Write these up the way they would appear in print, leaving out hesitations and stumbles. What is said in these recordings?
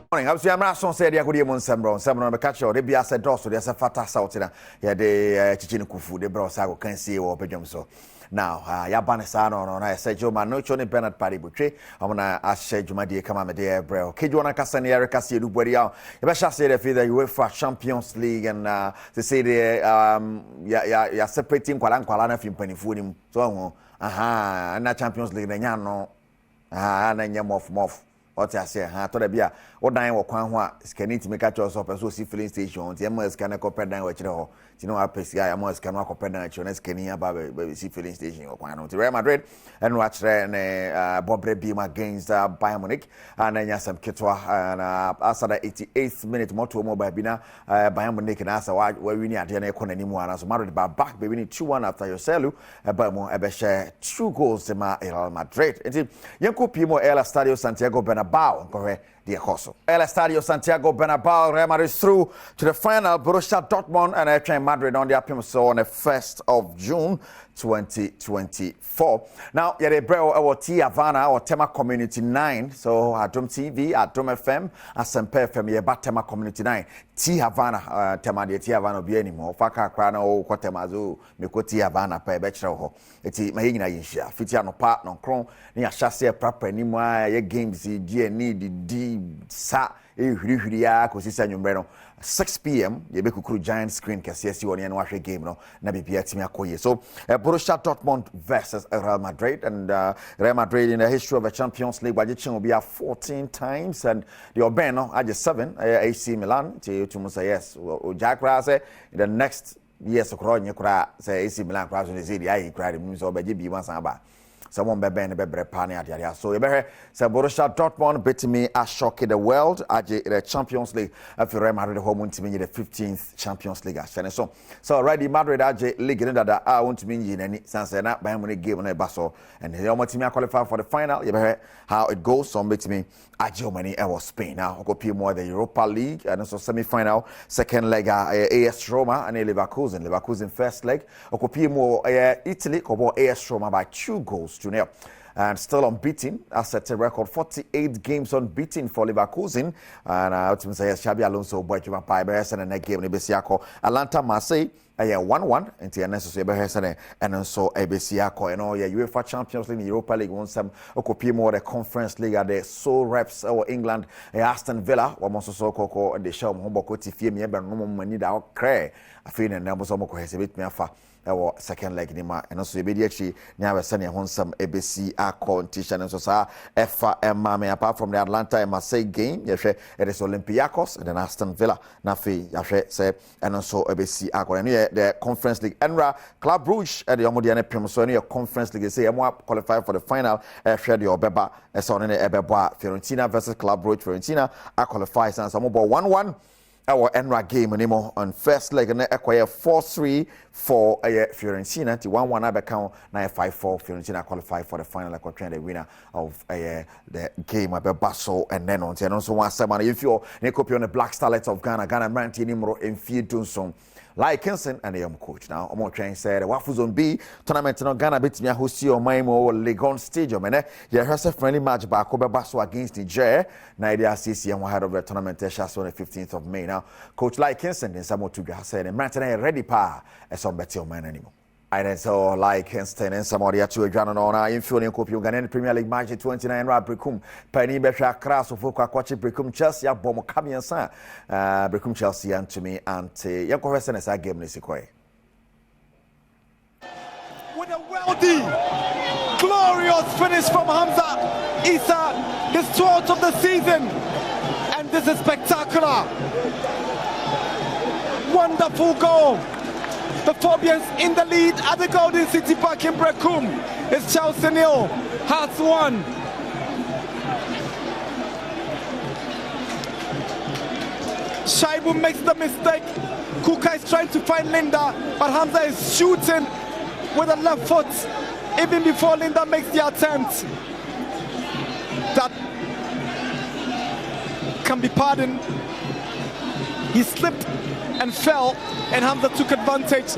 Morning. I was saying, I'm not saying I could hear Monsembro, Semron, the catcher, the Biasa Dosso, there's a fata Southina, yeah, the Chichinakufu, the Brosago can see or Pejum so. Now, Yabanesano, and I said, Joe, no Johnny Bernard Paddy Butcher. I'm going to ask you, my dear, come on, my dear, bro. Kijuana Cassani, Erica, see you, buddy. If I shall say the UEFA Champions League and to say the, yeah, separating Kuala from Pennyfood, so, and that Champions League, then, no, and then you're moff. What I say, I told you, what dying or Kwanwa, scanning to make a choice of a social filling station, the MS can accompany down with you know, I pay I must can accompany down with scanning about baby filling station or Kwano to Real Madrid and watch Bob Beam against Bayern Munich and then some Kitwa and after the 88th minute, Moto Mobile Bina, Bayern Munich and answer why we need to Econ anymore. As Madrid by back, we need 2-1 after your selu, but more ever share 2 goals to Real Madrid. And Yanko Pimo El Estadio Santiago Bernabeu, correct. El Estadio Santiago Bernabeu, Real Madrid through to the final. Borussia Dortmund and FC Madrid on the Apimso on the 1st of June 2024. Now, yeah, bro, our T Havana or Tema Community 9. So Adom TV, Adom FM, Asempe FM, yeah, but Tema Community 9. T Havana, Tema de T Havana be anymore. Faka Krana o Kwatemazu, Miko T Havana, Pay Betro. It's Mahina Yisha, Fitiano Park, non cron, near Chassis, proper anymore, your games, D, Sa, Huria, Cosisa Numero. 6 p.m. You be kukuru giant screen kasi si woni watch a game no na bibia timi akoye. So Borussia Dortmund versus Real Madrid, and Real Madrid in the history of the Champions League budgeting will be 14 times, and the Obeno aje 7 AC Milan to musa yes o Jakra say in the next years okro nyekra say AC Milan kra so say the ai kra dem so obaje bi wansan ba. Someone be pani at so you better say Borussia Dortmund beat me a shock in the world at the Champions League after Real Madrid home to me the 15th Champions League so already Madrid at league that I want to mean any since na Bayern Munich game on a basso and the almost team qualify for the final. You better how it goes. So beat me at Germany or Spain. Now go play more the Europa League and also semi-final second leg AS Roma and Leverkusen first leg. Go play more Italy go AS Roma by 2 goals to nil. And still unbeaten, as set a record 48 games unbeaten for Leverkusen. And ultimately, Xabi Alonso, Boyjuma Paiberes, and a game in Besiako, Atlanta Marseille. 1-1 into the necessary and also Besiako and all UEFA Champions League, Europa League, won some Okopi more the Conference League at the Soul Reps or England, Aston Villa, or Monso Coco, and the show Homboko Tifi, but no more money that cray. I feel the numbers of Moko has a bit me afa. Our second leg nima and also immediately now we're sending on some ABC competition and so FA and apart from the Atlanta and Marseille game, it is Olympiacos and then Aston Villa. Nafi say and also ABC and the Conference League. Enra Club Brugge and the Omodiane Premier so your Conference League say I'm qualified for the final. Fred Obeba as on the Ebeba Fiorentina versus Club Brugge. Fiorentina I qualify and some about 1-1. Our Enra game anymore on first leg and acquire 4-3 for Fiorentina to 1-1 Abacount 9-5-4 Fiorentina qualify for the final like the winner of the game at Basso and then on and also one seven if you're on the Black Starlets of Ghana Manti Nimro in Fiedunson like Kinson and the coach. Now, I'm trying to say the Wafu B tournament in Ghana beat me host your Maimo Legon Stadium. And you have a friendly match by Kobe Basso against Niger. Now, the CCM will head of the tournament on the 15th of May. Now, Coach Like Kinson in Samoa Tuga said, and Martin ready pa as some better man anymore. And so, like Kingston and some other two John on in fueling Copium Ghanaian Premier League match 29 Bricum, Penny Besha Crass of Fokachi Bricum Chelsea, Bomo Camian San, Bricum Chelsea and to me and Yanko Hessen as I game Nisikoi. With a wealthy, glorious finish from Hamza Issa, his 12th of the season, and this is spectacular. Wonderful goal. The Phobians in the lead at the Golden City Park in Brecum. It's Chelsea nil, Hearts 1. Shaibu makes the mistake. Kuka is trying to find Linda, but Hamza is shooting with a left foot even before Linda makes the attempt. That can be pardoned. He slipped and fell, and Hamza took advantage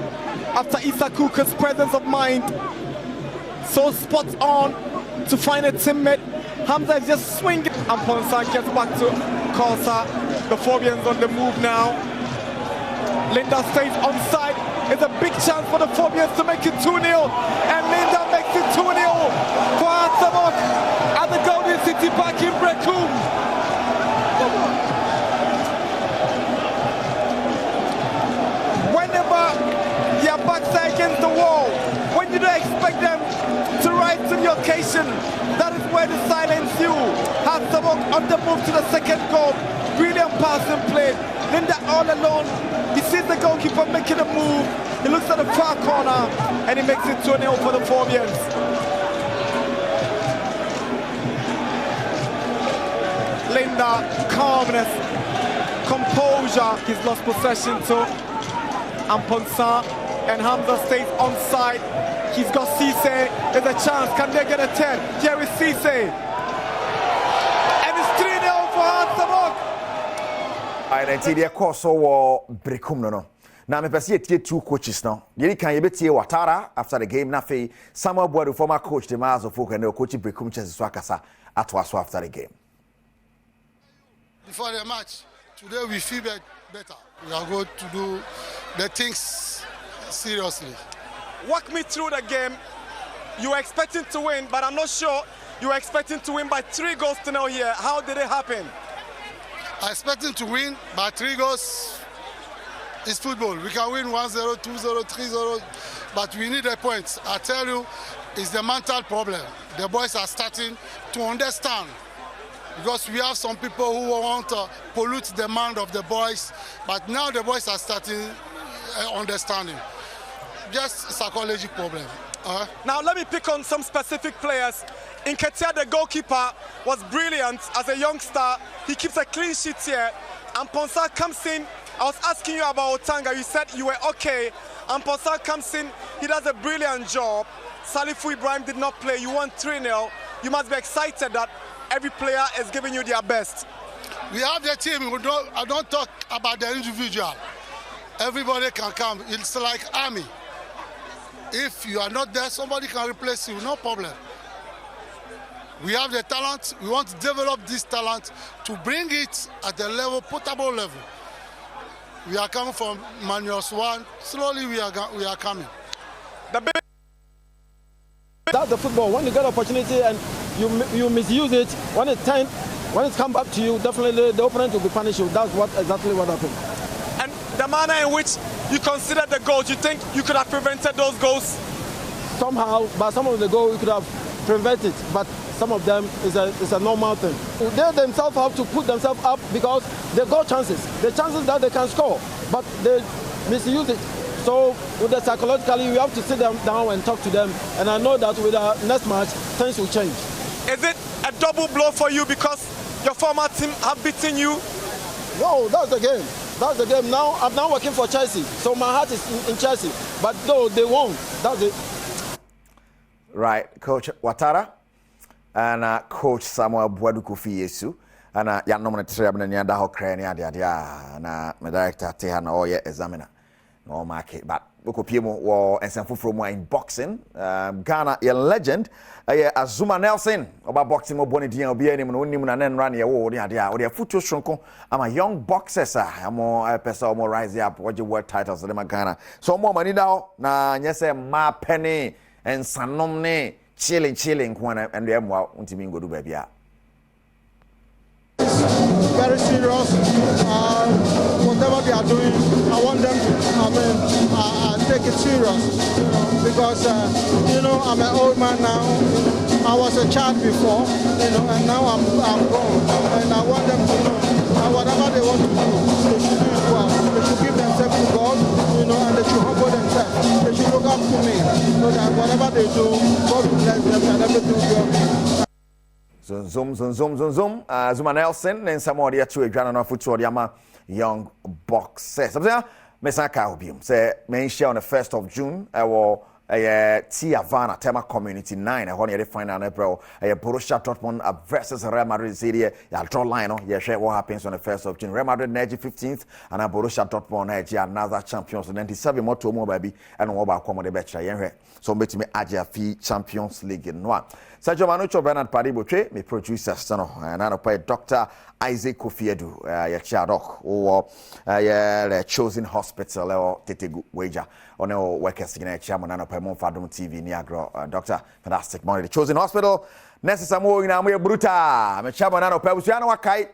after Issa Kuka's presence of mind. So spot on to find a teammate. Hamza is just swinging. And Ponsa gets back to Kosa. The Phobians on the move now. Linda stays onside. It's a big chance for the Phobians to make it 2-0. And Linda makes it 2-0 for Adom at the Golden City Park in Badwam. Whenever your backs are against the wall, when you don't expect them to rise to the occasion, that is where they silence you. Adom on the move to the second goal. Brilliant passing play. Linda all alone. He sees the goalkeeper making a move. He looks at the far corner and he makes it 2-0 for the Phobians. Linda, calmness, composure. He's lost possession too. And Ponsa and Hamza stays onside. He's got Cisse. There's a chance. Can they get a 10? Here is Cisse. And it's 3-0 for Adom. I didn't the course or Badwam no. Now me pese tie two coaches now. Yeri kan ye betie Watara after the game na fe Samuel Boadu former coach the Mars of Folk and the coach Badwam Chelsea so akasa atwaso after the game. Before the match, today we feel better. We are going to do the things seriously. Walk me through the game. You were expecting to win, but I'm not sure you were expecting to win by 3 goals to 0 here. How did it happen? I expecting to win by 3 goals. It's football. We can win 1-0, 2-0, 3-0, but we need a point. I tell you, it's the mental problem. The boys are starting to understand, because we have some people who want to pollute the mind of the boys, but now the boys are starting understanding. Just psychology problem. Now let me pick on some specific players. Nketiah, the goalkeeper, was brilliant as a youngster. He keeps a clean sheet here. And Ponsa comes in. I was asking you about Otanga. You said you were okay. And Ponsa comes in. He does a brilliant job. Salifu Ibrahim did not play. You won 3-0. You must be excited that every player is giving you their best. We have the team. I don't talk about the individual. Everybody can come. It's like army. If you are not there, somebody can replace you. No problem. We have the talent. We want to develop this talent to bring it at the level, potable level. We are coming from minus 1. Slowly we are coming. That's the football. When you get opportunity and you misuse it, when it's come back to you, definitely the opponent will be punished you. That's exactly what happened. And the manner in which you consider the goals, you think you could have prevented those goals? Somehow, but some of the goals you could have prevented, but some of them is a normal thing. They themselves have to put themselves up because they got chances. The chances that they can score, but they misuse it. So with the psychologically, we have to sit them down and talk to them. And I know that with the next match, things will change. Is it a double blow for you because your former team have beaten you? No, that's the game. That's the game. Now I'm now working for Chelsea, so my heart is in Chelsea. But no, they won't. That's it. Right, Coach Watara and Coach Samuel Boadu Kofi Yesu and ya nominate na nyanda ho kra ne ade na my director te ha na oye examiner no market but okopie mu wo ensanfoforo mu in boxing Ghana your legend Azuma Nelson oba boxing mo boni dia obi anim no nim na nen run ye wo de ade a wo de futu shronko ama young boxers amo pesa mo rise up wo world titles de Ghana so mo mani da na nyese ma penny and sanomne chilling kwana and emwa untimi ngodu babia. Very serious. Whatever they are doing, I want them to take it serious, because I'm an old man now. I was a child before, and now I'm grown, and I want them to know whatever they want to do, they should do it well. They should give themselves to God, and they should humble themselves. They should look up to me, so that whatever they do, God will bless them and everything will be okay. Zoom. Zuma Nelson and some more to a Ghana football Yama young boxers. Mesa ka obium. Say men share on the 1st of June. Our T Havana Tema Community 9 ɛhɔ ne yɛde final no brɛ Borussia Dortmund versus Real Madrid serie ya draw line no yɛ hwɛ what happens on the 1st of June. Real Madrid na 15th and Borussia Dortmund na another champions 97 more to more baby and what about come the betcha yɛhwɛ so betimi agya fi Champions League no a Sergio Manucho Bernard Padibotwe me producer stano and I know Dr. Isaac Kofiedu ya chadok or ya chosen hospital or Tetegu wager on our workers in a chairman and Pemon Fadum TV Niagara doctor fantastic morning the chosen hospital necessary in Amu Bruta me chairman and Pebusiano Wakai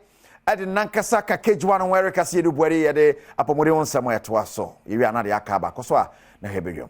at the Nankasaka Kejuan where Casidu Bueri at the Apomorion somewhere to us so you are not the Akaba Koswa na hebellium